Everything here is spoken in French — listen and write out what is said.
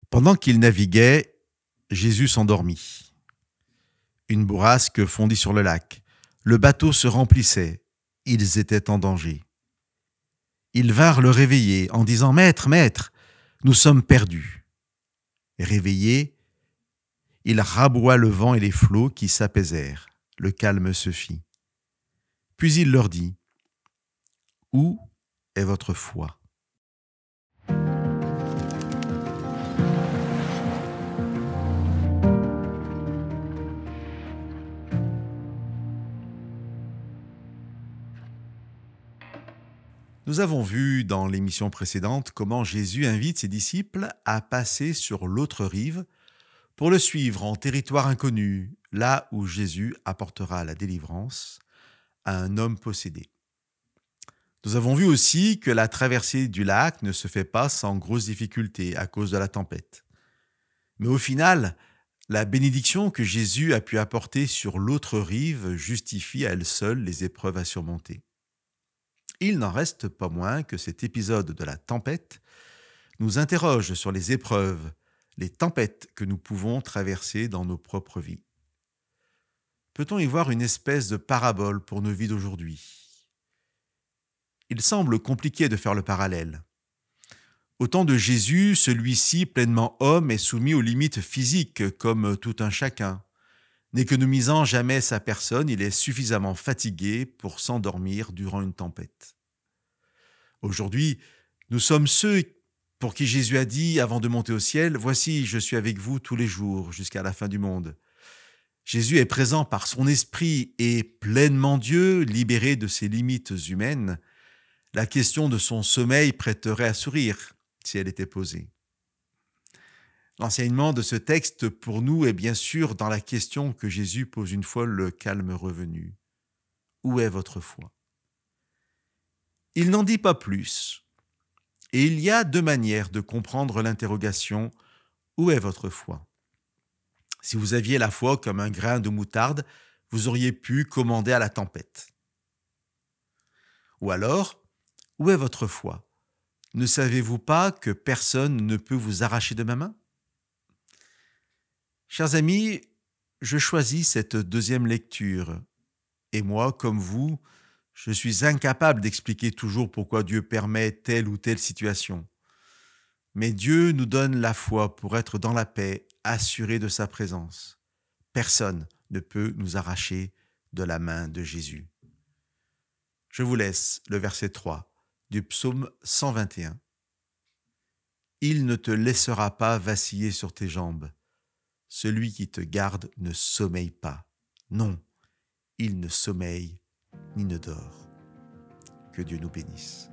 Pendant qu'il naviguait, Jésus s'endormit. Une bourrasque fondit sur le lac. Le bateau se remplissait. Ils étaient en danger. Ils vinrent le réveiller en disant « Maître, maître, nous sommes perdus ». Réveillé, il raboua le vent et les flots qui s'apaisèrent. Le calme se fit. Puis il leur dit « Où est votre foi ?» Nous avons vu dans l'émission précédente comment Jésus invite ses disciples à passer sur l'autre rive pour le suivre en territoire inconnu, là où Jésus apportera la délivrance à un homme possédé. Nous avons vu aussi que la traversée du lac ne se fait pas sans grosses difficultés à cause de la tempête. Mais au final, la bénédiction que Jésus a pu apporter sur l'autre rive justifie à elle seule les épreuves à surmonter. Il n'en reste pas moins que cet épisode de la tempête nous interroge sur les épreuves, les tempêtes que nous pouvons traverser dans nos propres vies. Peut-on y voir une espèce de parabole pour nos vies d'aujourd'hui ? Il semble compliqué de faire le parallèle. Au temps de Jésus, celui-ci, pleinement homme, est soumis aux limites physiques comme tout un chacun. N'économisant jamais sa personne, il est suffisamment fatigué pour s'endormir durant une tempête. Aujourd'hui, nous sommes ceux pour qui Jésus a dit, avant de monter au ciel, « Voici, je suis avec vous tous les jours jusqu'à la fin du monde ». Jésus est présent par son esprit et pleinement Dieu, libéré de ses limites humaines. La question de son sommeil prêterait à sourire si elle était posée. L'enseignement de ce texte pour nous est bien sûr dans la question que Jésus pose une fois le calme revenu. Où est votre foi ? Il n'en dit pas plus. Et il y a deux manières de comprendre l'interrogation « Où est votre foi ?» Si vous aviez la foi comme un grain de moutarde, vous auriez pu commander à la tempête. Ou alors, où est votre foi ? Ne savez-vous pas que personne ne peut vous arracher de ma main ? Chers amis, je choisis cette deuxième lecture. Et moi, comme vous, je suis incapable d'expliquer toujours pourquoi Dieu permet telle ou telle situation. Mais Dieu nous donne la foi pour être dans la paix, assurés de sa présence. Personne ne peut nous arracher de la main de Jésus. Je vous laisse le verset 3 du psaume 121. « Il ne te laissera pas vaciller sur tes jambes. Celui qui te garde ne sommeille pas. Non, il ne sommeille ni ne dort. » Que Dieu nous bénisse.